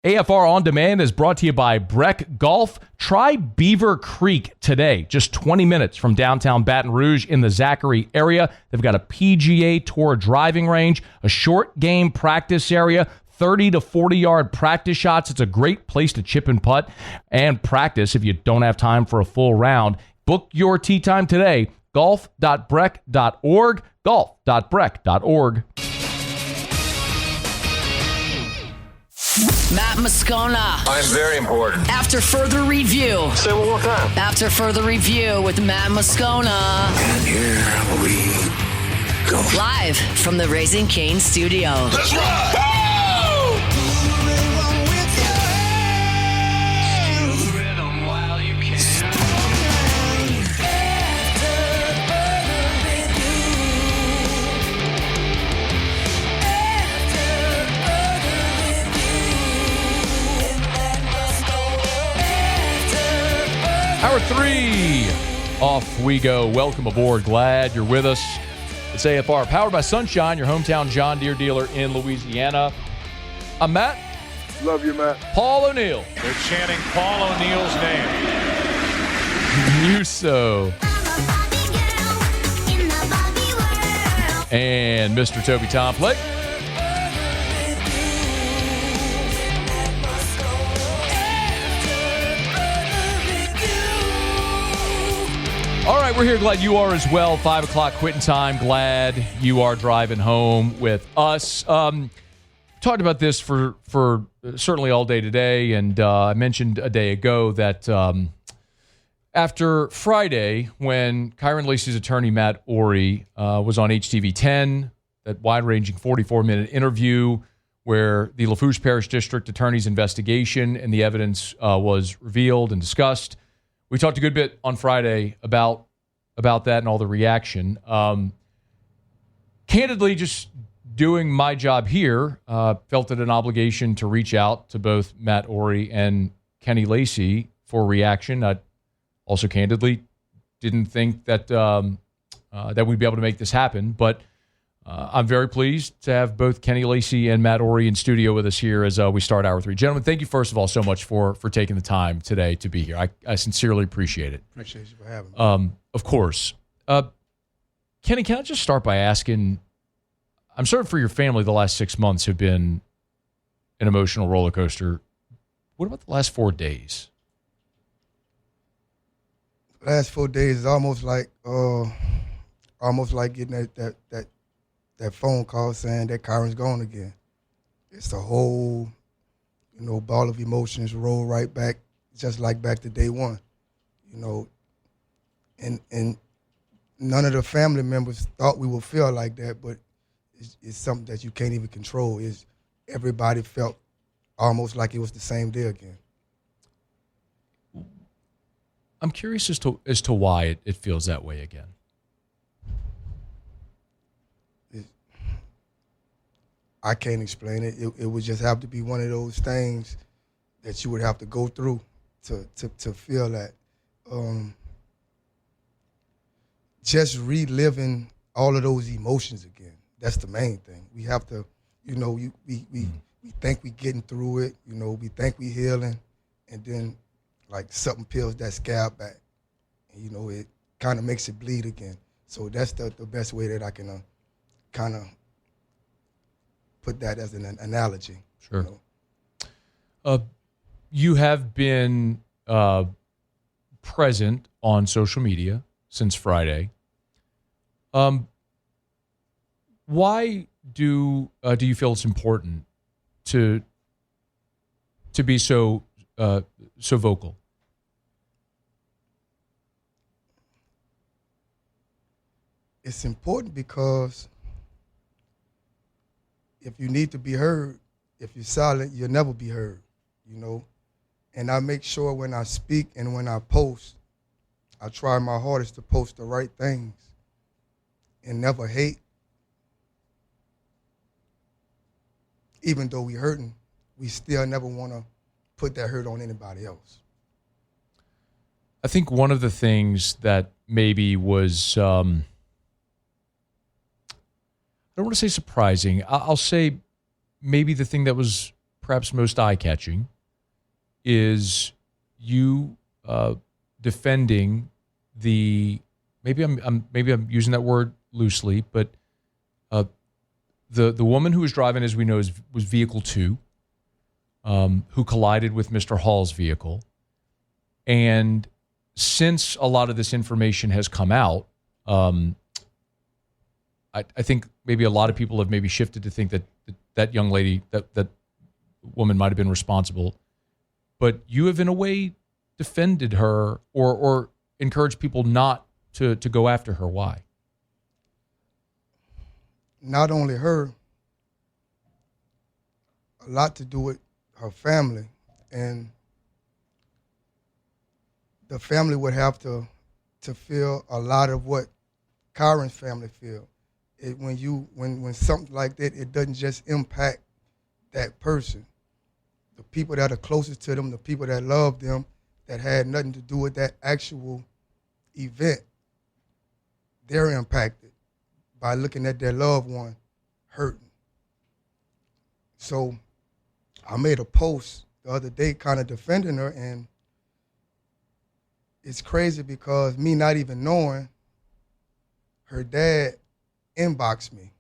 AFR On Demand is brought to you by Breck Golf. Try Beaver Creek today, just 20 minutes from downtown Baton Rouge in the Zachary area. They've got a PGA Tour driving range, a short game practice area, 30 to 40-yard practice shots. It's a great place to chip and putt and practice if you don't have time for a full round. Book your tee time today, golf.breck.org, golf.breck.org. Matt Moscona. I'm very important. After further review. Say it one more time. After further review with Matt Moscona. And here we go. Live from the Raising Cane studio. Let's ride! Hour 3, off we go. Welcome aboard. Glad you're with us. It's AFR, powered by Sunshine, your hometown John Deere dealer in Louisiana. I'm Matt. Love you, Matt. Paul O'Neill. They're chanting Paul O'Neill's name. Muso. And Mr. Toby Tomplake. All right, we're here. Glad you are as well. 5 o'clock quitting time. Glad you are driving home with us. Talked about this for certainly all day today, and I mentioned a day ago that after Friday, when Kyren Lacy's attorney, Matt Ory, was on HTV 10, that wide-ranging 44-minute interview where the Lafourche Parish District Attorney's investigation and the evidence was revealed and discussed. We talked a good bit on Friday about that and all the reaction. Candidly, just doing my job here, felt it an obligation to reach out to both Matt Ory and Kenny Lacy for reaction. I also candidly didn't think that that we'd be able to make this happen, but I'm very pleased to have both Kenny Lacy and Matt Ory in studio with us here as we start Hour 3. Gentlemen, thank you first of all so much for taking the time today to be here. I sincerely appreciate it. Appreciate you for having me. Of course. Kenny, can I just start by asking, I'm certain for your family the last 6 months have been an emotional roller coaster. What about the last 4 days? Last 4 days is almost like getting that phone call saying that Kyren's gone again. It's a whole, ball of emotions roll right back, just like back to day one, and none of the family members thought we would feel like that, but it's something that you can't even control. Everybody felt almost like it was the same day again. I'm curious as to why it feels that way again. I can't explain it. It would just have to be one of those things that you would have to go through to feel that. Just reliving all of those emotions again. That's the main thing. We have to, we think we getting through it. We think we healing, and then like something peels that scab back, and it kind of makes it bleed again. So that's the best way that I can kind of put that as an analogy. Sure. You have been present on social media since Friday. Why do you feel it's important to be so vocal? It's important because if you need to be heard, if you're silent, you'll never be heard, And I make sure when I speak and when I post, I try my hardest to post the right things and never hate. Even though we're hurting, we still never want to put that hurt on anybody else. I think one of the things that maybe was, I don't want to say surprising. I'll say maybe the thing that was perhaps most eye-catching is you defending the maybe I'm using that word loosely, but the woman who was driving, as we know, was vehicle 2, who collided with Mr. Hall's vehicle. And since a lot of this information has come out, I think maybe a lot of people have maybe shifted to think that young lady, that woman might have been responsible. But you have, in a way, defended her or encouraged people not to go after her. Why? Not only her, a lot to do with her family. And the family would have to feel a lot of what Kyren's family feel. When something like that, it doesn't just impact that person. The people that are closest to them, the people that love them, that had nothing to do with that actual event, they're impacted by looking at their loved one hurting. So I made a post the other day kind of defending her, and it's crazy because me not even knowing, her dad inboxed me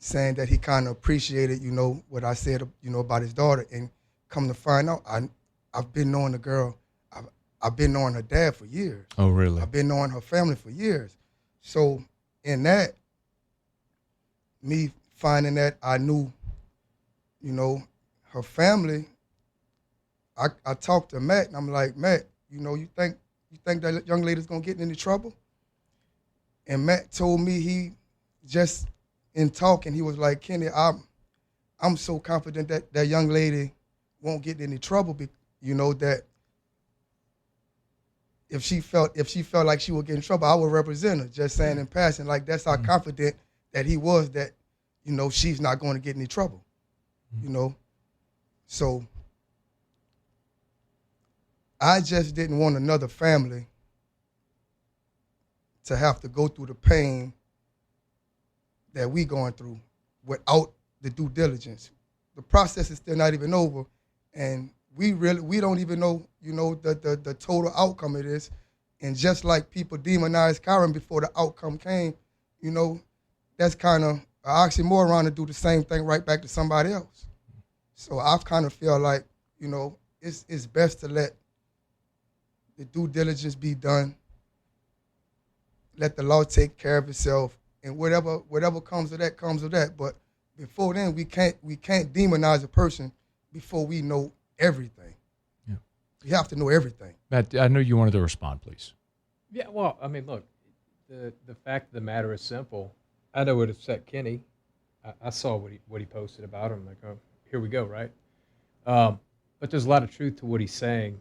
saying that he kind of appreciated, what I said, about his daughter. And come to find out, I've been knowing the girl. I've been knowing her dad for years. Oh, really? I've been knowing her family for years. So in that, me finding that I knew, her family, I talked to Matt, and I'm like, Matt, you think that young lady's gonna get in any trouble? And Matt told me, he just in talking, he was like, Kenny, I'm so confident that that young lady won't get in any trouble, that if she felt like she would get in trouble, I would represent her. Just saying in passing, like that's how confident that he was that, she's not going to get in any trouble, So I just didn't want another family to have to go through the pain that we going through without the due diligence. The process is still not even over, and we don't even know, the total outcome of this. And just like people demonized Kyren before the outcome came, that's kind of an oxymoron to do the same thing right back to somebody else. So I've kind of feel like, it's best to let the due diligence be done. Let the law take care of itself, and whatever comes of that comes of that. But before then, we can't demonize a person before we know everything. Yeah. You have to know everything. Matt, I know you wanted to respond, please. Yeah, well, I mean, look, the fact of the matter is simple. I know it upset Kenny. I saw what he posted about him. Like, oh, here we go, right? But there's a lot of truth to what he's saying.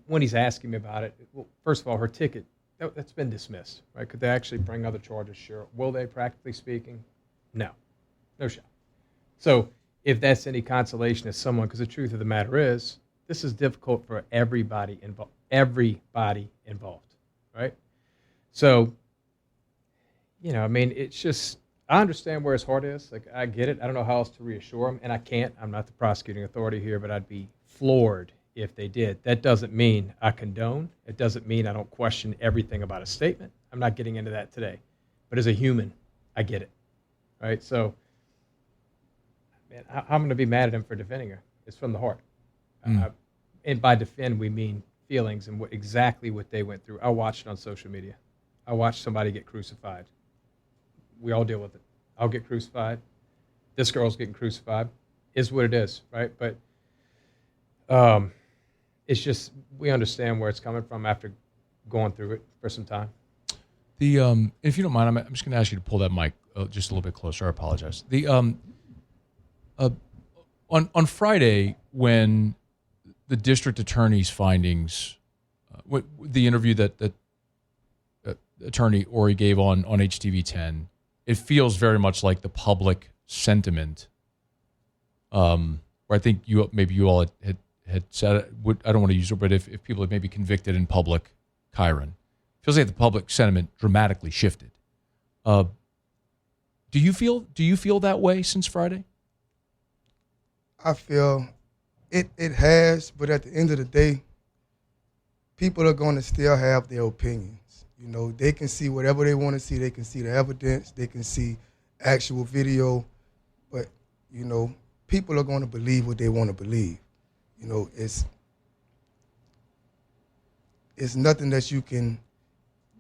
When he's asking me about it, well, first of all, her ticket, that's been dismissed, right? Could they actually bring other charges? Sure. Will they, practically speaking? No shot. So if that's any consolation to someone, because the truth of the matter is, this is difficult for everybody involved, right? So, it's just, I understand where his heart is. Like, I get it. I don't know how else to reassure him, and I can't. I'm not the prosecuting authority here, but I'd be floored if they did. That doesn't mean I condone. It doesn't mean I don't question everything about a statement. I'm not getting into that today. But as a human, I get it, right? So, man, I'm going to be mad at him for defending her. It's from the heart. And by defend, we mean feelings and exactly what they went through. I watched it on social media. I watched somebody get crucified. We all deal with it. I'll get crucified. This girl's getting crucified. Is what it is, right? But it's just, we understand where it's coming from after going through it for some time. If you don't mind, I'm just going to ask you to pull that mic just a little bit closer. I apologize. On Friday, when the district attorney's findings, the interview that Attorney Ory gave on HTV 10, it feels very much like the public sentiment. Where I think you all had said, I don't want to use it, but if people had maybe convicted in public Kyren, feels like the public sentiment dramatically shifted. Do you feel that way since Friday? I feel it has, but at the end of the day, people are going to still have their opinions. You know, they can see whatever they want to see. They can see the evidence. They can see actual video. But, you know, people are going to believe what they want to believe. You know, it's nothing that you can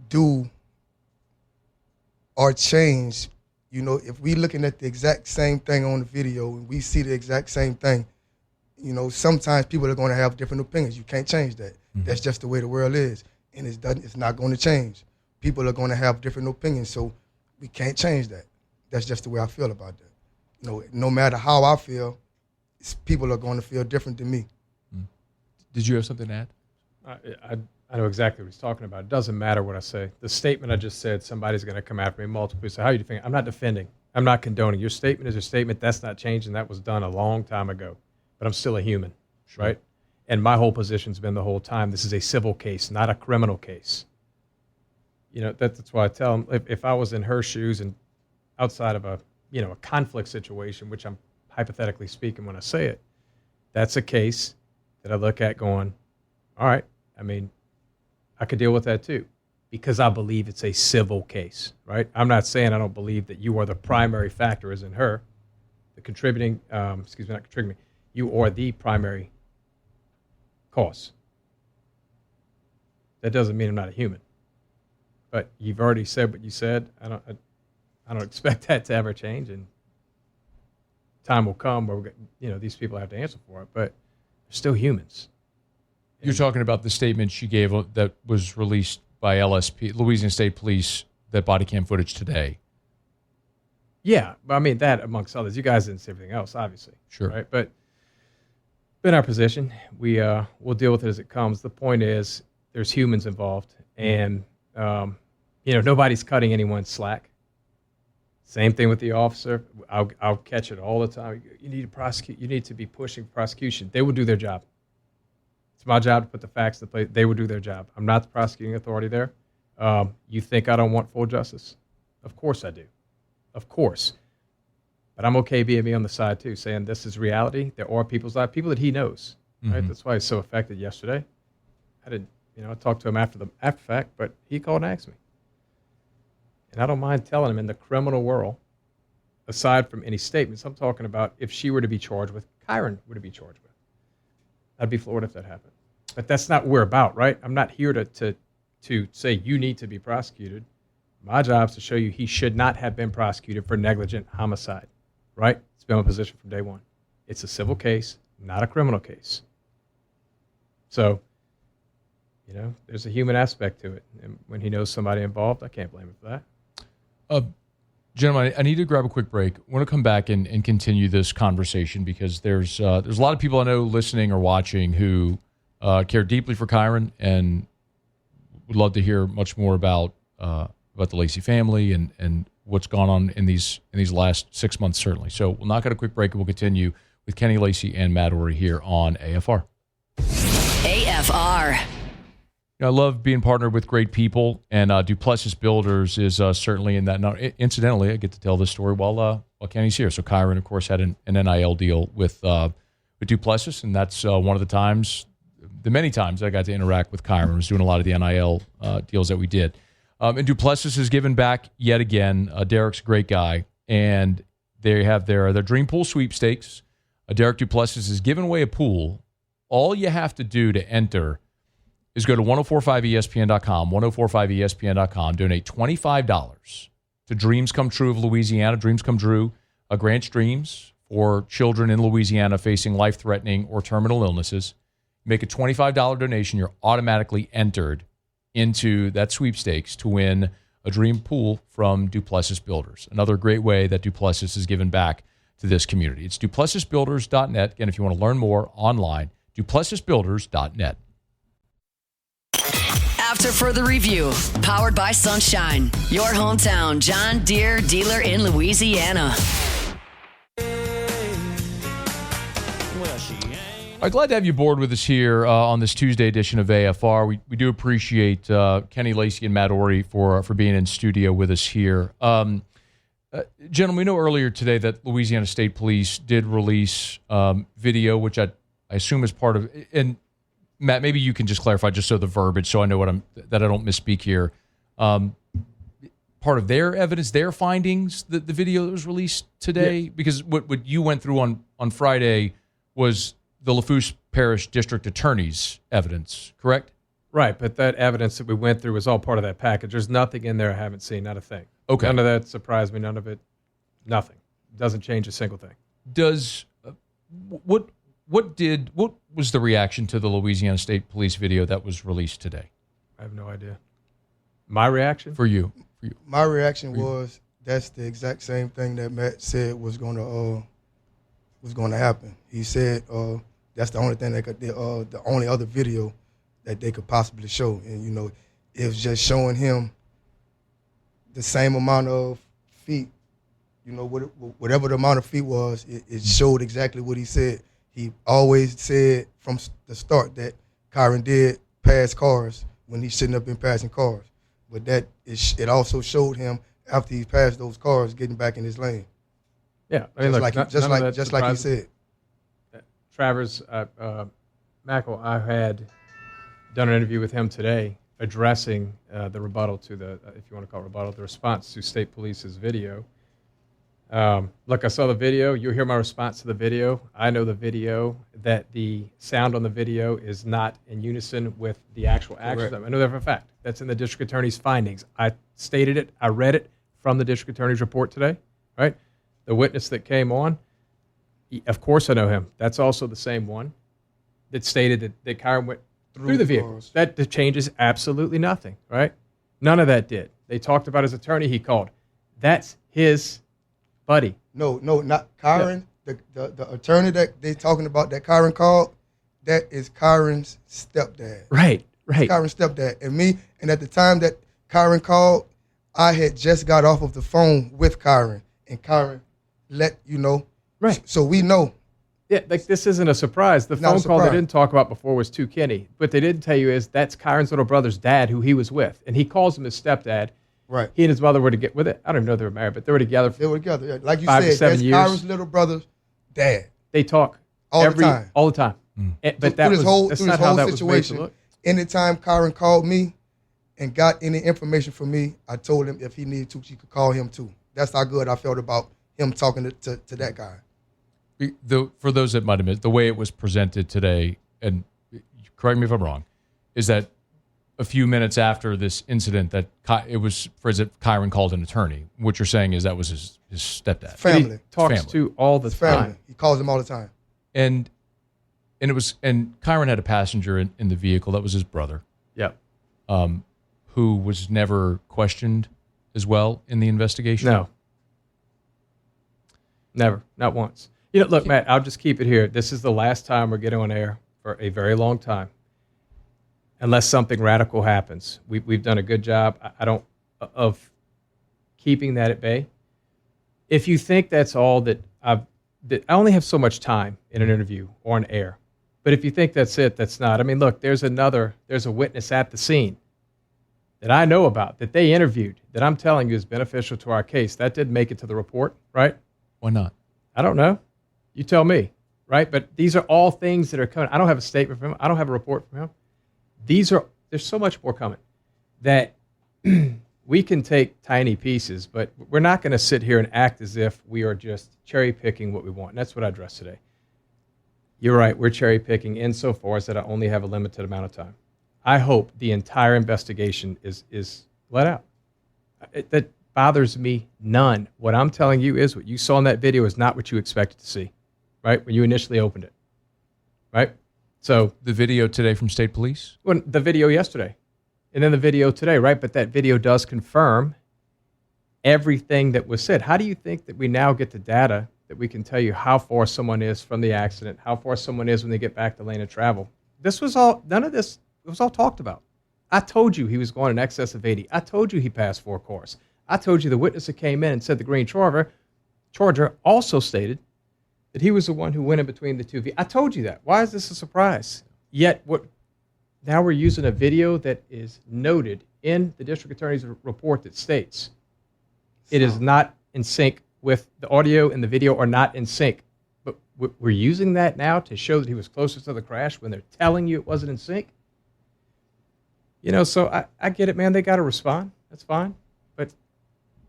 do or change. You know, if we looking at the exact same thing on the video and we see the exact same thing, you know, sometimes people are going to have different opinions. You can't change that. Mm-hmm. That's just the way the world is, and it's not going to change. People are going to have different opinions, so we can't change that. That's just the way I feel about that. You know, no matter how I feel, people are going to feel different than me. Did you have something to add? I know exactly what he's talking about. It doesn't matter what I say. The statement I just said, somebody's going to come after me multiple people. Say, how are you defending? I'm not defending. I'm not condoning. Your statement is your statement. That's not changing. That was done a long time ago. But I'm still a human, sure. Right? And my whole position's been the whole time, this is a civil case, not a criminal case. You know, that's why I tell them, if I was in her shoes and outside of a conflict situation, which I'm hypothetically speaking when I say it, that's a case that I look at going, all right, I mean, I could deal with that too, because I believe it's a civil case, right? I'm not saying I don't believe that you are the primary factor as in her, the contributing, not contributing, you are the primary cause. That doesn't mean I'm not a human. But you've already said what you said. I don't expect that to ever change, and time will come where these people have to answer for it. But they're still humans. You're talking about the statement she gave that was released by LSP, Louisiana State Police, that body cam footage today. Yeah, but I mean that amongst others. You guys didn't see everything else, obviously. Sure. Right, but in our position, we'll deal with it as it comes. The point is, there's humans involved, and nobody's cutting anyone's slack. Same thing with the officer. I'll catch it all the time. You need to prosecute. You need to be pushing prosecution. They will do their job. It's my job to put the facts in place. They will do their job. I'm not the prosecuting authority there. You think I don't want full justice? Of course I do. Of course. But I'm okay being on the side too, saying this is reality. There are people that he knows. Right? Mm-hmm. That's why he's so affected yesterday. I talked to him after fact, but he called and asked me. And I don't mind telling him, in the criminal world, aside from any statements, I'm talking about if she were to be charged with, Kyren were to be charged with. I'd be floored if that happened. But that's not what we're about, right? I'm not here to say you need to be prosecuted. My job is to show you he should not have been prosecuted for negligent homicide, right? It's been my position from day one. It's a civil case, not a criminal case. So, there's a human aspect to it. And when he knows somebody involved, I can't blame him for that. Gentlemen, I need to grab a quick break. I want to come back and continue this conversation because there's a lot of people I know listening or watching who care deeply for Kyren and would love to hear much more about the Lacy family and what's gone on in these last 6 months, certainly. So we'll knock out a quick break and we'll continue with Kenny Lacy and Matt Ory here on AFR. AFR. I love being partnered with great people, and Duplessis Builders is certainly in that. Now, incidentally, I get to tell this story while Kenny's here. So Kyren, of course, had an NIL deal with Duplessis, and that's one of the many times I got to interact with Kyren. I was doing a lot of the NIL deals that we did. And Duplessis has given back yet again. Derek's a great guy, and they have their Dream Pool sweepstakes. Derek Duplessis has given away a pool. All you have to do to enter is go to 1045ESPN.com, 1045ESPN.com, donate $25 to Dreams Come True of Louisiana. Dreams Come True grants dreams for children in Louisiana facing life-threatening or terminal illnesses. Make a $25 donation, you're automatically entered into that sweepstakes to win a dream pool from Duplessis Builders. Another great way that Duplessis has given back to this community. It's duplessisbuilders.net. Again, if you want to learn more online, duplessisbuilders.net. After further review, powered by Sunshine, your hometown John Deere dealer in Louisiana. All right, glad to have you aboard with us here on this Tuesday edition of AFR. We do appreciate Kenny Lacy and Matt Ory for being in studio with us here. Gentlemen, we know earlier today that Louisiana State Police did release video, which I assume is part of. And Matt, maybe you can just clarify, just so the verbiage, so I know that I don't misspeak here. Part of their evidence, their findings, the video that was released today, because what you went through on Friday was the Lafourche Parish District Attorney's evidence, correct? Right, but that evidence that we went through was all part of that package. There's nothing in there I haven't seen, not a thing. Okay. None of that surprised me, none of it, nothing. Doesn't change a single thing. Does, what was the reaction to the Louisiana State Police video that was released today? I have no idea. My reaction? For you. My reaction was that's the exact same thing that Matt said was going to happen. He said that's the only thing the only other video that they could possibly show, and it was just showing him the same amount of feet. Whatever the amount of feet was, it showed exactly what he said. He always said from the start that Kyren did pass cars when he shouldn't have been passing cars. But it also showed him after he passed those cars getting back in his lane. Yeah, I mean, just like he said. Travers Mackel, I had done an interview with him today addressing the rebuttal to if you want to call it rebuttal, the response to State Police's video. Look, I saw the video. You'll hear my response to the video. I know the video, that the sound on the video is not in unison with the actual actions. I know that for a fact. That's in the district attorney's findings. I stated it. I read it from the district attorney's report today, right? The witness that came on, of course I know him. That's also the same one that stated that Kyren went through the vehicle. That changes absolutely nothing, right? None of that did. They talked about his attorney he called. That's his buddy. No, not Kyren. Yeah. The attorney that they talking about that Kyren called, that is Kyren's stepdad. Right. Kyren's stepdad. And at the time that Kyren called, I had just got off of the phone with Kyren, and Kyren let you know. Right. So we know. Yeah, like this isn't a surprise. The phone call they didn't talk about before was to Kenny. What they didn't tell you is that's Kyren's little brother's dad who he was with, and he calls him his stepdad. Right. He and his mother were together. I don't even know if they were married, but they were together. They were together. Yeah. Like you 5 to said, 7 that's years. Kyren's little brother's dad. They talk all the time. All the time. But through that's this not whole how that situation. was made to look. Anytime Kyren called me and got any information from me, I told him if he needed to, she could call him too. That's how good I felt about him talking to that guy. For those that might have missed, the way it was presented today, and correct me if I'm wrong, is that a few minutes after this incident that Kyren called an attorney. What you're saying is that was his stepdad. Family. He talks to all the time. He calls him all the time. And Kyren had a passenger in the vehicle. That was his brother. Yep. Who was never questioned as well in the investigation? No. Never. Not once. Look, Matt, I'll just keep it here. This is the last time we're getting on air for a very long time. Unless something radical happens. We've done a good job of keeping that at bay. If you think that's all that I only have so much time in an interview or on air. But if you think that's it, that's not. I mean, look, there's a witness at the scene that I know about, that they interviewed, that I'm telling you is beneficial to our case. That didn't make it to the report, right? Why not? I don't know. You tell me, right? But these are all things that are coming. I don't have a statement from him. I don't have a report from him. There's so much more coming that we can take tiny pieces, but we're not going to sit here and act as if we are just cherry picking what we want. And that's what I addressed today. You're right. We're cherry picking insofar as that I only have a limited amount of time. I hope the entire investigation is let out. That bothers me none. What I'm telling you is what you saw in that video is not what you expected to see, right? When you initially opened it, right? So the video today from State Police? Well, the video yesterday, and then the video today, right? But that video does confirm everything that was said. How do you think that we now get the data that we can tell you how far someone is from the accident, how far someone is when they get back to lane of travel? None of this, it was all talked about. I told you he was going in excess of 80. I told you he passed 4 cars. I told you the witness that came in and said the green Charger also stated that he was the one who went in between the two. I told you that. Why is this a surprise? Yet now we're using a video that is noted in the district attorney's report that states it is not in sync with the audio and the video are not in sync. But we're using that now to show that he was closest to the crash when they're telling you it wasn't in sync. So I get it, man. They got to respond. That's fine. But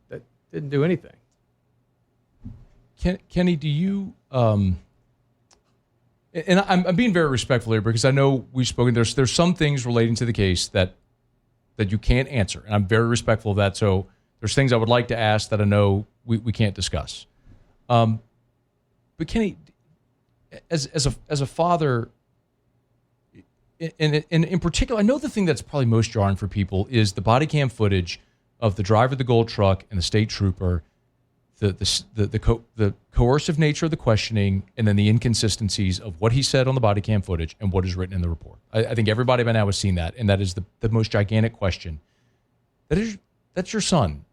that didn't do anything. Kenny, do you and I'm being very respectful here because I know we've spoken. There's some things relating to the case that you can't answer, and I'm very respectful of that. So there's things I would like to ask that I know we can't discuss. But Kenny, as a father, and in particular, I know the thing that's probably most jarring for people is the body cam footage of the driver of the gold truck and the state trooper. The coercive nature of the questioning, and then the inconsistencies of what he said on the body cam footage and what is written in the report. I think everybody by now has seen that, and that is the most gigantic question. That's your son.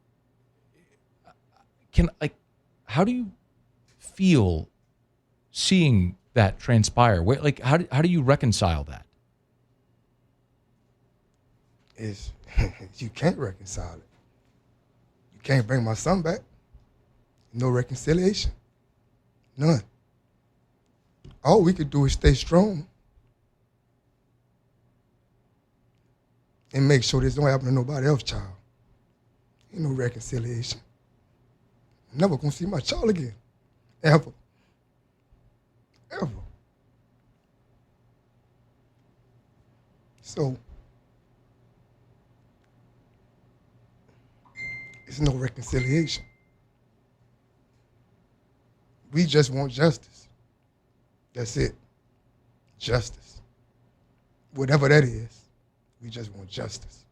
How do you feel seeing that transpire? How do you reconcile that? You can't reconcile it. You can't bring my son back. No reconciliation. None. All we could do is stay strong and make sure this don't happen to nobody else's child. Ain't no reconciliation. I'm never gonna see my child again. Ever. Ever. So, it's no reconciliation. We just want justice. That's it. Justice. Whatever that is, we just want justice.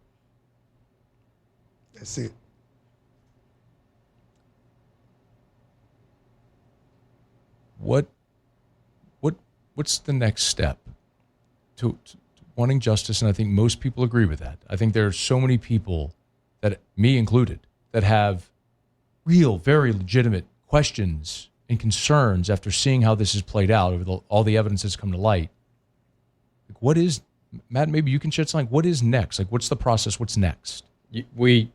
That's it. What's the next step to wanting justice? And I think most people agree with that. I think there are so many people, that me included, that have real, very legitimate questions and concerns after seeing how this has played out over all the evidence that's come to light. What is, Matt, maybe you can shed some light. What is next? What's the process? What's next? We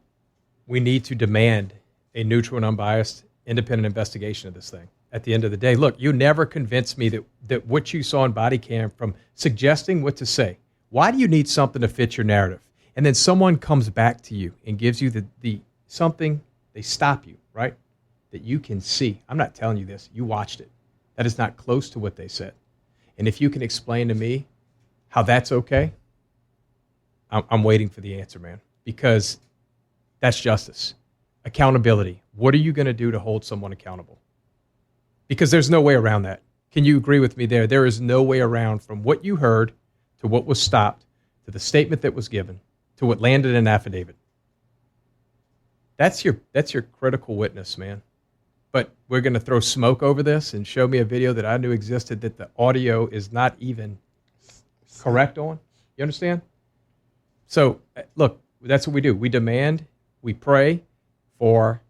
need to demand a neutral and unbiased independent investigation of this thing. At the end of the day, look, you never convinced me that what you saw on body cam from suggesting what to say. Why do you need something to fit your narrative? And then someone comes back to you and gives you the something, they stop you, right? That you can see. I'm not telling you this. You watched it. That is not close to what they said. And if you can explain to me how that's okay, I'm waiting for the answer, man, because that's justice. Accountability. What are you going to do to hold someone accountable? Because there's no way around that. Can you agree with me there? There is no way around from what you heard to what was stopped to the statement that was given to what landed in an affidavit. That's your critical witness, man. But we're going to throw smoke over this and show me a video that I knew existed that the audio is not even correct on. You understand? So, look, that's what we do. We demand, we pray for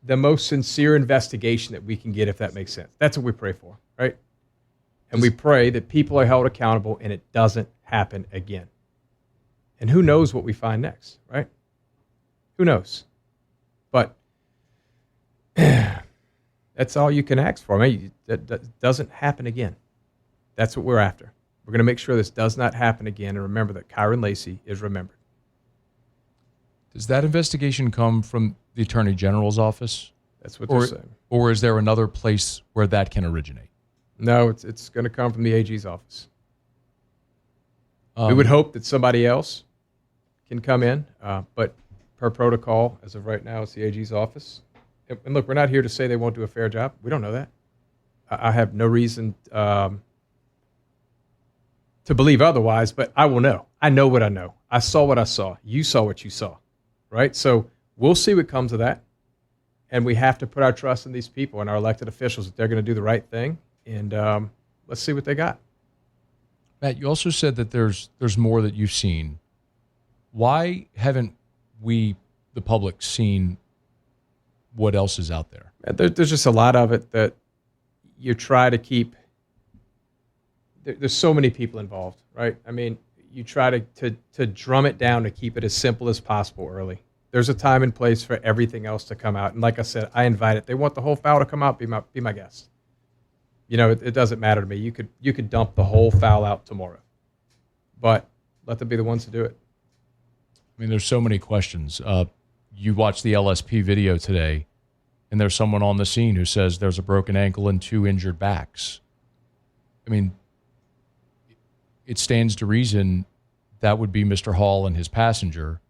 the most sincere investigation that we can get, if that makes sense. That's what we pray for, right? And we pray that people are held accountable and it doesn't happen again. And who knows what we find next, right? Who knows? But that's all you can ask for. I mean, that doesn't happen again. That's what we're after. We're going to make sure this does not happen again, and remember that Kyren Lacy is remembered. Does that investigation come from the Attorney General's office? That's what they're saying. Or is there another place where that can originate? No, it's going to come from the AG's office. We would hope that somebody else can come in, but per protocol, as of right now, it's the AG's office. And look, we're not here to say they won't do a fair job. We don't know that. I have no reason to believe otherwise, but I will know. I know what I know. I saw what I saw. You saw what you saw, right? So we'll see what comes of that. And we have to put our trust in these people and our elected officials that they're going to do the right thing. And let's see what they got. Matt, you also said that there's more that you've seen. Why haven't we, the public, seen what else is out there? There's just a lot of it that you try to keep. There's so many people involved, right? I mean, you try to drum it down to keep it as simple as possible early. There's a time and place for everything else to come out. And like I said, I invite it. They want the whole foul to come out, be my guest. It doesn't matter to me. You could dump the whole foul out tomorrow. But let them be the ones to do it. I mean, there's so many questions. You watched the LSP video today, and there's someone on the scene who says there's a broken ankle and 2 injured backs. I mean, it stands to reason that would be Mr. Hall and his passenger.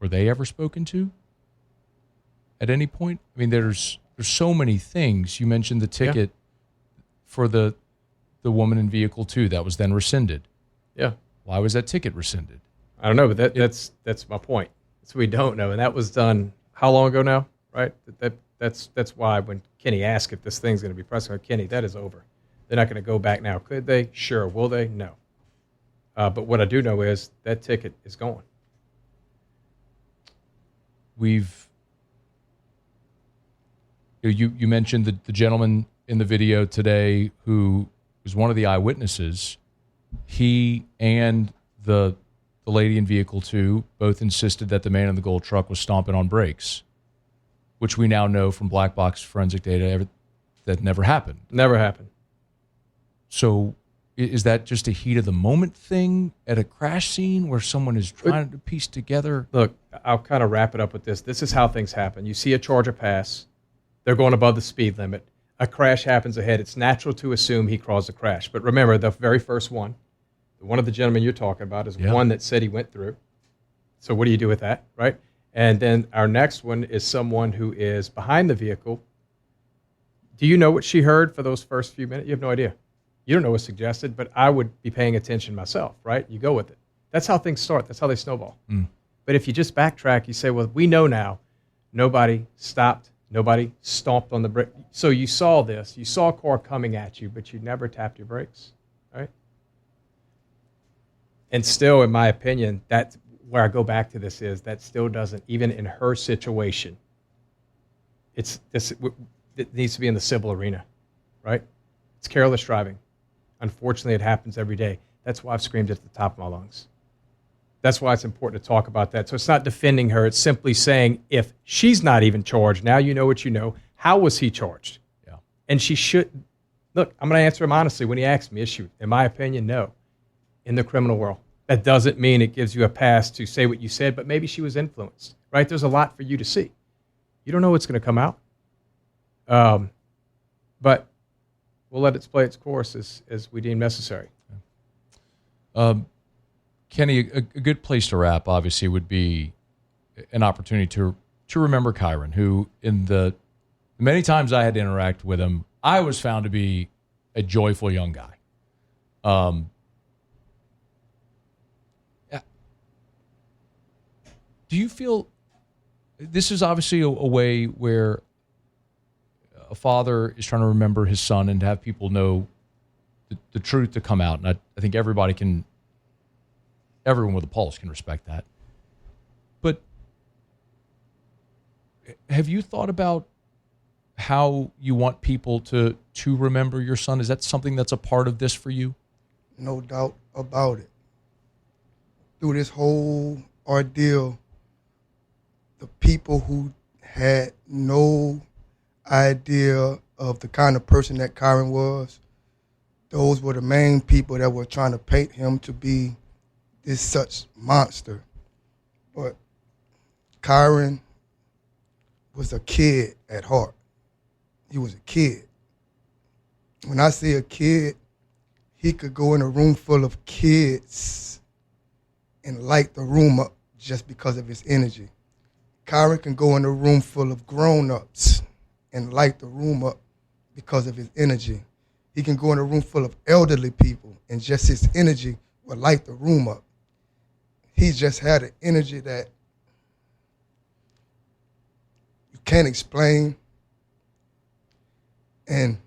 Were they ever spoken to at any point? I mean, there's so many things. You mentioned the ticket for the woman in vehicle 2 that was then rescinded. Yeah. Why was that ticket rescinded? I don't know, but that's my point. So we don't know, and that was done how long ago now, right? That's why when Kenny asked if this thing's going to be pressed, like, Kenny, that is over. They're not going to go back now. Could they? Sure. Will they? No. But what I do know is that ticket is gone. You mentioned the gentleman in the video today who was one of the eyewitnesses. He and the lady in vehicle 2 both insisted that the man in the gold truck was stomping on brakes, which we now know from black box forensic data that never happened. Never happened. So is that just a heat of the moment thing at a crash scene where someone is trying to piece together? Look, I'll kind of wrap it up with this. This is how things happen. You see a Charger pass. They're going above the speed limit. A crash happens ahead. It's natural to assume he caused a crash. But remember, the very first one of the gentlemen you're talking about is one that said he went through. So what do you do with that, right? And then our next one is someone who is behind the vehicle. Do you know what she heard for those first few minutes? You have no idea. You don't know what's suggested, but I would be paying attention myself, right? You go with it. That's how things start. That's how they snowball. But if you just backtrack, you say, well, we know now nobody stopped, nobody stomped on the brake. So you saw this. You saw a car coming at you, but you never tapped your brakes, right? And still, in my opinion, that's where I go back to this is that still doesn't, even in her situation, it needs to be in the civil arena, right? It's careless driving. Unfortunately, it happens every day. That's why I've screamed at the top of my lungs. That's why it's important to talk about that. So it's not defending her. It's simply saying if she's not even charged, now you know what you know. How was he charged? Yeah. And she should. Look, I'm going to answer him honestly when he asks me. Is she, in my opinion, no. In the criminal world. That doesn't mean it gives you a pass to say what you said, but maybe she was influenced, right? There's a lot for you to see. You don't know what's going to come out. But we'll let it play its course as we deem necessary. Kenny, a good place to wrap, obviously, would be an opportunity to remember Kyren, who in the many times I had to interact with him, I was found to be a joyful young guy. Do you feel this is obviously a way where a father is trying to remember his son and to have people know the truth to come out? And I think everyone with a pulse can respect that. But have you thought about how you want people to remember your son? Is that something that's a part of this for you? No doubt about it. Through this whole ordeal, the people who had no idea of the kind of person that Kyren was, those were the main people that were trying to paint him to be this such monster. But Kyren was a kid at heart. He was a kid. When I say a kid, he could go in a room full of kids and light the room up just because of his energy. Kyren can go in a room full of grown-ups and light the room up because of his energy. He can go in a room full of elderly people and just his energy will light the room up. He just had an energy that you can't explain. And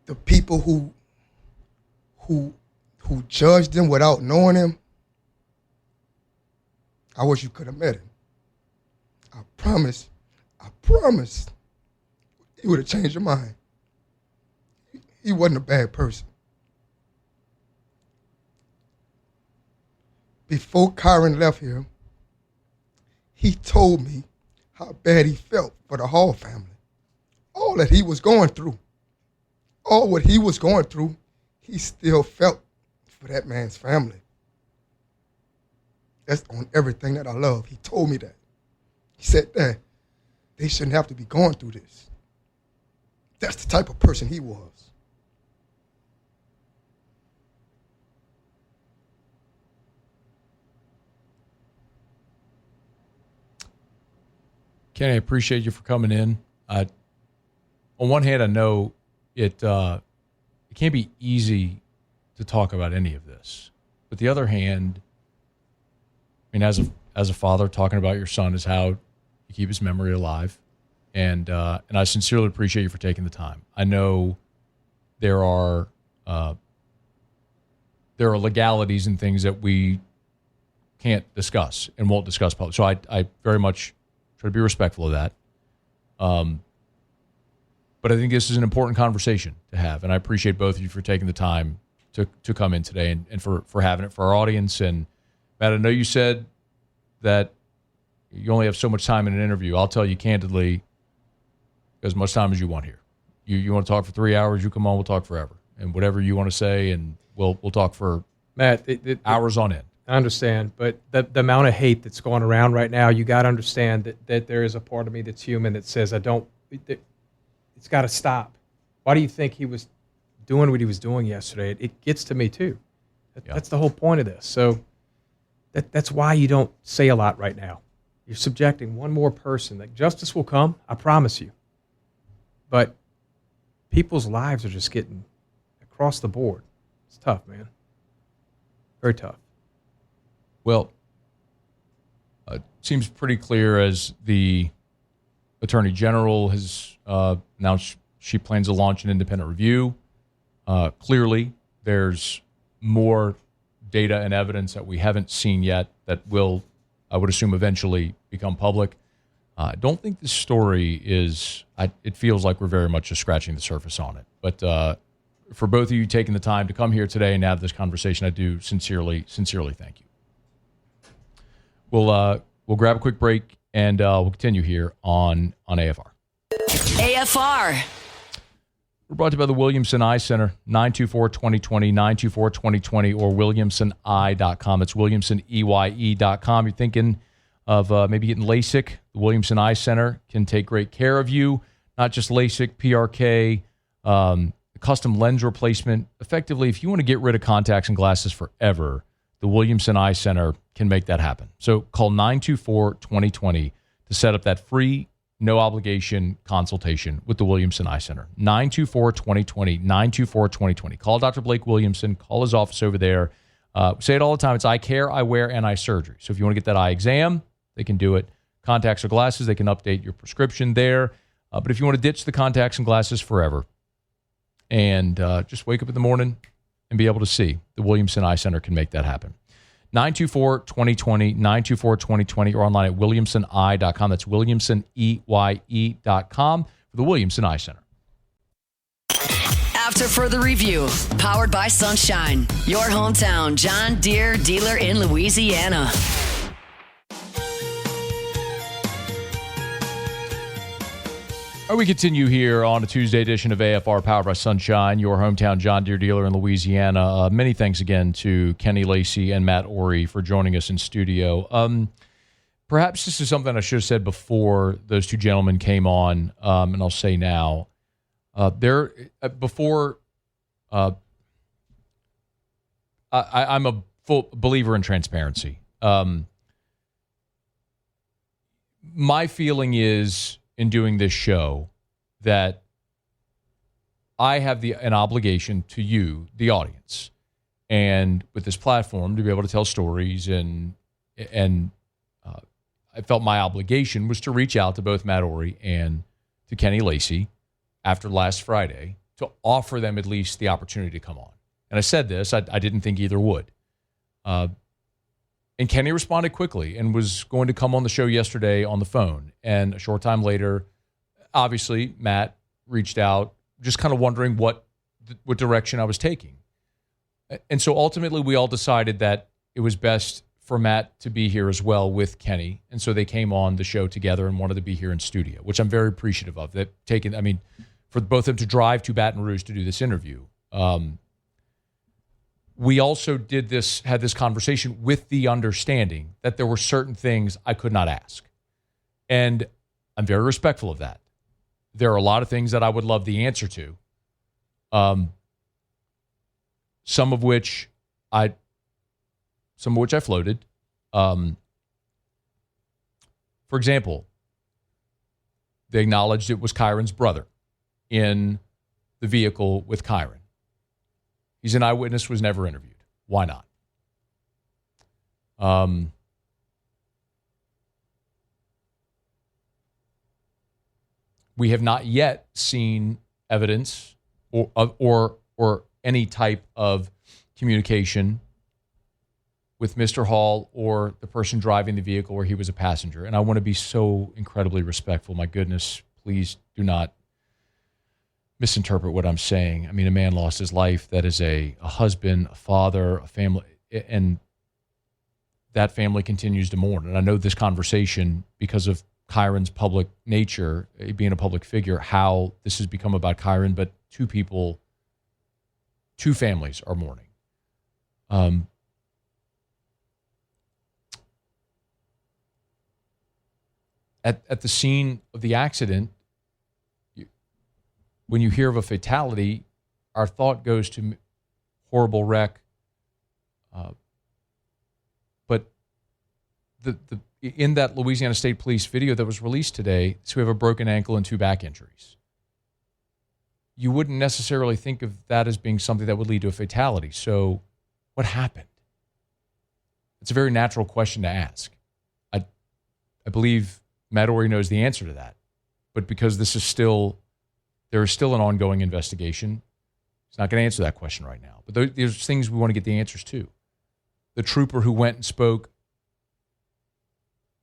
the people who judged him without knowing him, I wish you could have met him. I promise, he would have changed your mind. He wasn't a bad person. before Kyren left here, he told me how bad he felt for the Hall family. All that he was going through, all what he was going through, he still felt for that man's family. That's on everything that I love. He told me that. He said that they shouldn't have to be going through this. That's the type of person he was. Kenny, I appreciate you for coming in. On one hand, I know it can't be easy to talk about any of this. But the other hand, I mean, as a father, talking about your son is how you keep his memory alive. And I sincerely appreciate you for taking the time. I know there are legalities and things that we can't discuss and won't discuss publicly. So I very much try to be respectful of that. But I think this is an important conversation to have, and I appreciate both of you for taking the time to come in today and for having it for our audience. And Matt, I know you said that you only have so much time in an interview. I'll tell you candidly, as much time as you want here. You want to talk for 3 hours, you come on, we'll talk forever. And whatever you want to say, and we'll talk for Matt, hours on end. I understand, but the amount of hate that's going around right now, you got to understand that there is a part of me that's human that says it's got to stop. Why do you think he was doing what he was doing yesterday? It gets to me too. That's the whole point of this. So that's why you don't say a lot right now. You're subjecting one more person. Like, justice will come, I promise you. But people's lives are just getting across the board. It's tough, man. Very tough. Well, it seems pretty clear as the Attorney General has announced she plans to launch an independent review. Clearly, there's more data and evidence that we haven't seen yet that will, I would assume, eventually become public. I don't think this story is, it feels like we're very much just scratching the surface on it. But for both of you taking the time to come here today and have this conversation, I do sincerely thank you. We'll grab a quick break and we'll continue here on AFR. AFR. We're brought to you by the Williamson Eye Center, 924-2020, 924-2020, or williamsoneye.com. It's williamsoneye.com. You're thinking of maybe getting LASIK. The Williamson Eye Center can take great care of you. Not just LASIK, PRK, custom lens replacement. Effectively, if you want to get rid of contacts and glasses forever, the Williamson Eye Center can make that happen. So call 924-2020 to set up that free, no-obligation consultation with the Williamson Eye Center. 924-2020, 924-2020. Call Dr. Blake Williamson. Call his office over there. Say it all the time. It's eye care, eye wear, and eye surgery. So if you want to get that eye exam, they can do it. Contacts or glasses, they can update your prescription there. But if you want to ditch the contacts and glasses forever and just wake up in the morning and be able to see, the Williamson Eye Center can make that happen. 924-2020, 924-2020, or online at williamsoneye.com. That's williamsoneye.com for the Williamson Eye Center. After further review, powered by Sunshine, your hometown John Deere dealer in Louisiana. All right, we continue here on a Tuesday edition of AFR Powered by Sunshine, your hometown John Deere dealer in Louisiana. Many thanks again to Kenny Lacy and Matt Ory for joining us in studio. Perhaps this is something I should have said before those two gentlemen came on, and I'll say now. I'm a full believer in transparency. My feeling is, in doing this show, that I have an obligation to you, the audience, and with this platform to be able to tell stories, and I felt my obligation was to reach out to both Matt Ory and to Kenny Lacy after last Friday to offer them at least the opportunity to come on. And I said this, I didn't think either would. And Kenny responded quickly and was going to come on the show yesterday on the phone. And a short time later, obviously, Matt reached out, just kind of wondering what direction I was taking. And so ultimately, we all decided that it was best for Matt to be here as well with Kenny, and so they came on the show together and wanted to be here in studio, which I'm very appreciative of. For both of them to drive to Baton Rouge to do this interview. We also had this conversation with the understanding that there were certain things I could not ask. And I'm very respectful of that. There are a lot of things that I would love the answer to. Some of which I floated. For example, they acknowledged it was Kyren's brother in the vehicle with Kyren. He's an eyewitness, was never interviewed. Why not? We have not yet seen evidence or any type of communication with Mr. Hall or the person driving the vehicle where he was a passenger. And I want to be so incredibly respectful. My goodness, please do not misinterpret what I'm saying. I mean, a man lost his life. That is a husband, a father, a family, and that family continues to mourn. And I know this conversation, because of Kyren's public nature, being a public figure, how this has become about Kyren, but two families are mourning. At the scene of the accident, when you hear of a fatality, our thought goes to horrible wreck. But in that Louisiana State Police video that was released today, so we have a broken ankle and 2 back injuries. You wouldn't necessarily think of that as being something that would lead to a fatality. So what happened? It's a very natural question to ask. I believe Matt Ory knows the answer to that. But because there is still an ongoing investigation, he's not going to answer that question right now. But there's things we want to get the answers to. The trooper who went and spoke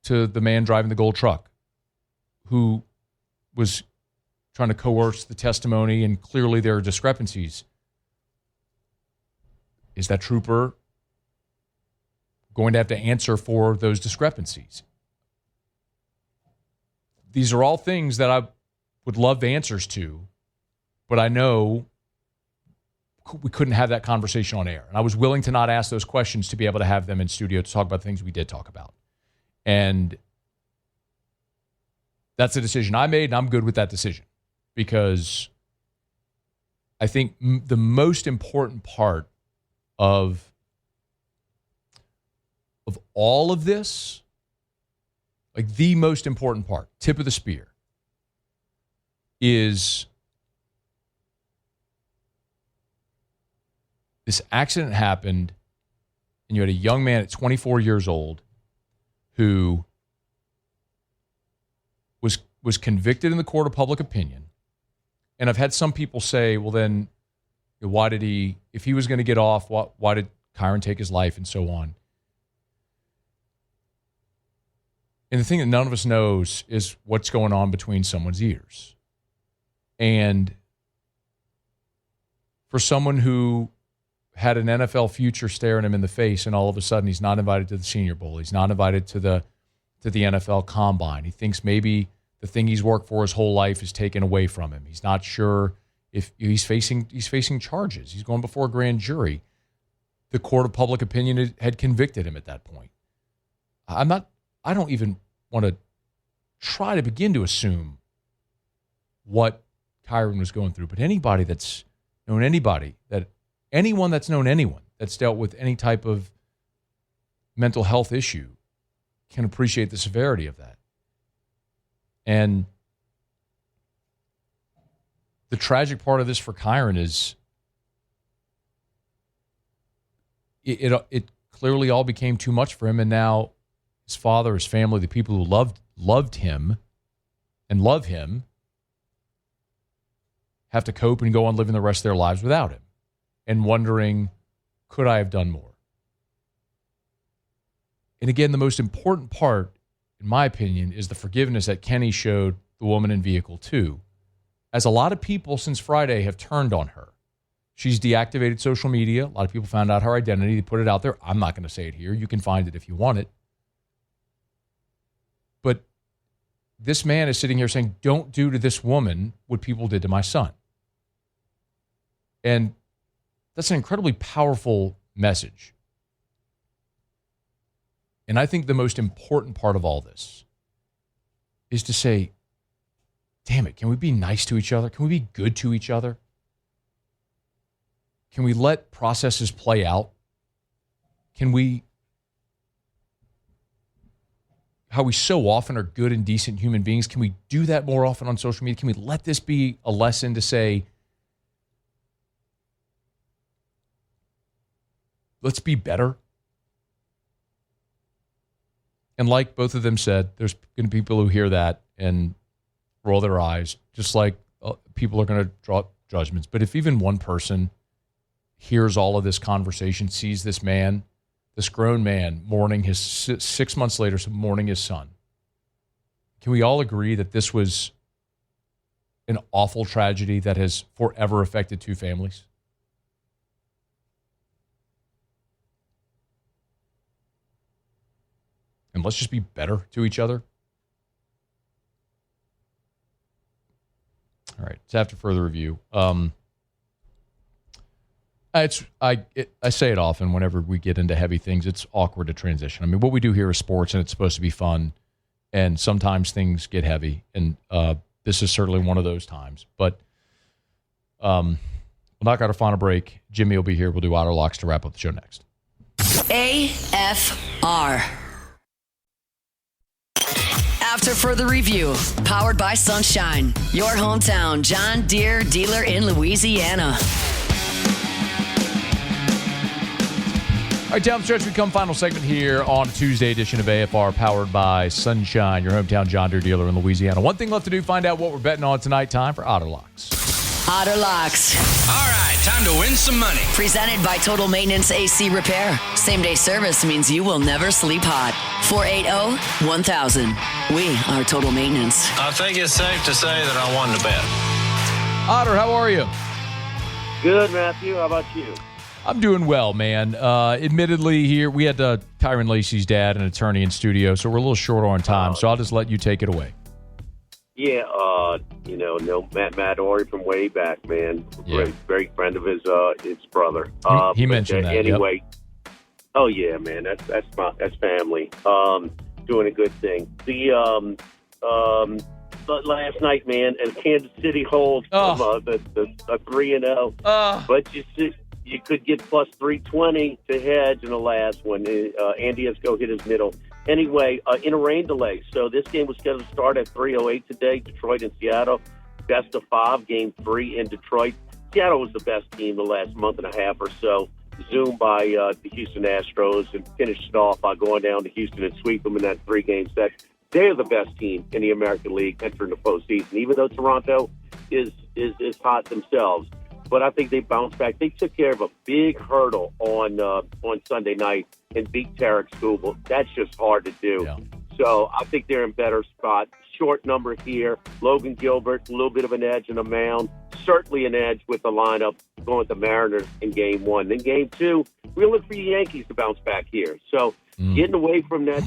to the man driving the gold truck, who was trying to coerce the testimony, and clearly there are discrepancies. Is that trooper going to have to answer for those discrepancies? These are all things that I would love answers to, but I know we couldn't have that conversation on air. And I was willing to not ask those questions to be able to have them in studio to talk about things we did talk about. And that's a decision I made, and I'm good with that decision, because I think the most important part of all of this, like the most important part, tip of the spear, is this accident happened, and you had a young man at 24 years old who was convicted in the court of public opinion. And I've had some people say, well, then why did if he was going to get off, why did Kyren take his life, and so on? And the thing that none of us knows is what's going on between someone's ears. And for someone who had an NFL future staring him in the face, and all of a sudden he's not invited to the Senior Bowl, he's not invited to the NFL Combine. He thinks maybe the thing he's worked for his whole life is taken away from him. He's not sure if he's facing charges. He's going before a grand jury. The court of public opinion had convicted him at that point. I don't even want to try to begin to assume what Kyren was going through, but anyone that's known anyone that's dealt with any type of mental health issue can appreciate the severity of that. And the tragic part of this for Kyren is it clearly all became too much for him, and now his father, his family, the people who loved him and love him have to cope and go on living the rest of their lives without him, and wondering, could I have done more? And again, the most important part, in my opinion, is the forgiveness that Kenny showed the woman in vehicle 2. As a lot of people since Friday have turned on her, She's deactivated social media. A lot of people found out her identity. They put it out there. I'm not going to say it here. You can find it if you want it. But this man is sitting here saying, don't do to this woman what people did to my son. And that's an incredibly powerful message. And I think the most important part of all this is to say, damn it, can we be nice to each other? Can we be good to each other? Can we let processes play out? Can we, how we so often are good and decent human beings, can we do that more often on social media? Can we let this be a lesson to say, let's be better? And like both of them said, there's going to be people who hear that and roll their eyes, just like people are going to draw judgments. But if even one person hears all of this conversation, sees this man, this grown man mourning his 6 months later, mourning his son, can we all agree that this was an awful tragedy that has forever affected two families? And let's just be better to each other. All right, it's after further review. I say it often whenever we get into heavy things, it's awkward to transition. I mean, what we do here is sports, and it's supposed to be fun, and sometimes things get heavy, and this is certainly one of those times. But we'll knock out our final break. Jimmy will be here. We'll do Outer Locks to wrap up the show next. AFR. After further review, powered by Sunshine, your hometown John Deere dealer in Louisiana. All right, down the stretch we come. Final segment here on a Tuesday edition of AFR, powered by Sunshine, your hometown John Deere dealer in Louisiana. One thing left to do, find out what we're betting on tonight. Time for Outer Locks. Outer Locks. All right, time to win some money. Presented by Total Maintenance AC Repair. Same-day service means you will never sleep hot. 480-1000. We are Total Maintenance. I think it's safe to say that I won the bet. Otter, how are you? Good, Matthew. How about you? I'm doing well, man. Admittedly, here we had Kyren Lacy's dad, an attorney in studio, so we're a little short on time. So I'll just let you take it away. Yeah, Matt Ory from way back, man. Yeah. Great friend of his brother. He mentioned that. Anyway, yep. Oh yeah, man. That's family. Doing a good thing. But last night, man, as Kansas City holds from the 3-0, but you could get plus 320 to hedge in the last one. Andy Esco hit his middle. Anyway, in a rain delay. So this game was scheduled to start at 3:08 today. Detroit and Seattle, best of 5, game 3 in Detroit. Seattle was the best team the last month and a half or so. Zoomed by the Houston Astros and finished it off by going down to Houston and sweep them in that 3-game set. They're the best team in the American League entering the postseason, even though Toronto is hot themselves. But I think they bounced back. They took care of a big hurdle on Sunday night and beat Tarek Skubal. That's just hard to do. Yeah. So I think they're in better spot. Short number here. Logan Gilbert, a little bit of an edge in the mound. Certainly an edge with the lineup going with the Mariners in Game 1. Then Game 2, we'll look for the Yankees to bounce back here. So getting away from that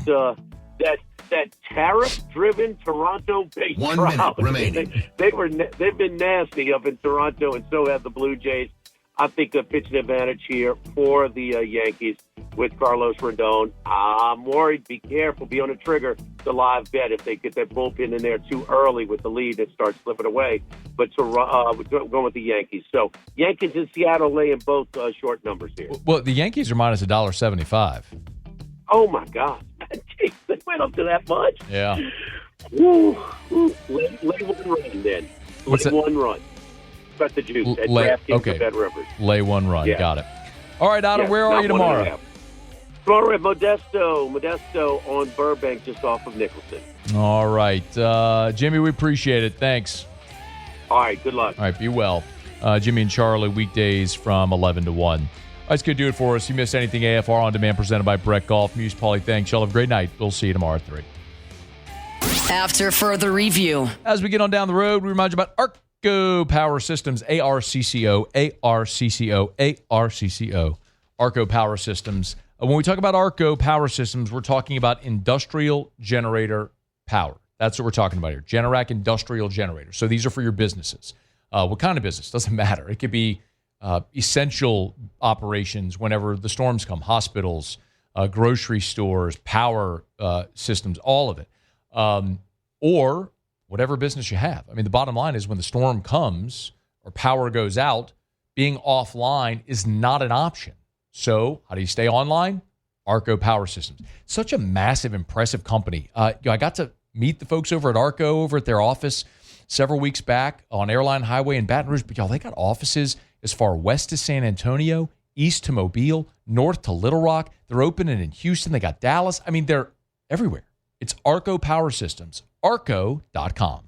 tariff-driven Toronto-based 1 crowd. minute remaining. They've been nasty up in Toronto, and so have the Blue Jays. I think a pitching advantage here for the Yankees with Carlos Rodon. I'm worried. Be careful. Be on the trigger. The live bet if they get that bullpen in there too early with the lead and start slipping away. But going with the Yankees. So Yankees and Seattle laying both short numbers here. Well, the Yankees are minus $1.75. Oh my God! They went up to that much. Yeah. Woo. Lay 1 run then. What's Lay that? 1 run. Bet the juice at Lay- DraftKings okay. and Bet Rivers. Lay 1 run. Yeah. Got it. All right, Otter, Yeah, where are not you 1.5. tomorrow? Tomorrow at Modesto on Burbank, just off of Nicholson. All right. Jimmy, we appreciate it. Thanks. All right, good luck. All right, be well. Jimmy and Charlie, weekdays from 11 to 1. That's going to do it for us. If you missed anything, AFR On Demand presented by Brett Golf. Muse, Paulie, thanks. Y'all have a great night. We'll see you tomorrow at 3. After further review. As we get on down the road, we remind you about ARC Arco Power Systems, ARCCO, ARCCO, ARCCO, Arco Power Systems. When we talk about Arco Power Systems, we're talking about industrial generator power. That's what we're talking about here. Generac industrial generators. So these are for your businesses. What kind of business? Doesn't matter. It could be essential operations whenever the storms come, hospitals, grocery stores, power systems, all of it. Or whatever business you have. I mean, the bottom line is when the storm comes or power goes out, being offline is not an option. So how do you stay online? Arco Power Systems. Such a massive, impressive company. I got to meet the folks over at Arco over at their office several weeks back on Airline Highway in Baton Rouge. But y'all, they got offices as far west as San Antonio, east to Mobile, north to Little Rock. They're opening in Houston. They got Dallas. I mean, they're everywhere. It's Arco Power Systems. Arco.com.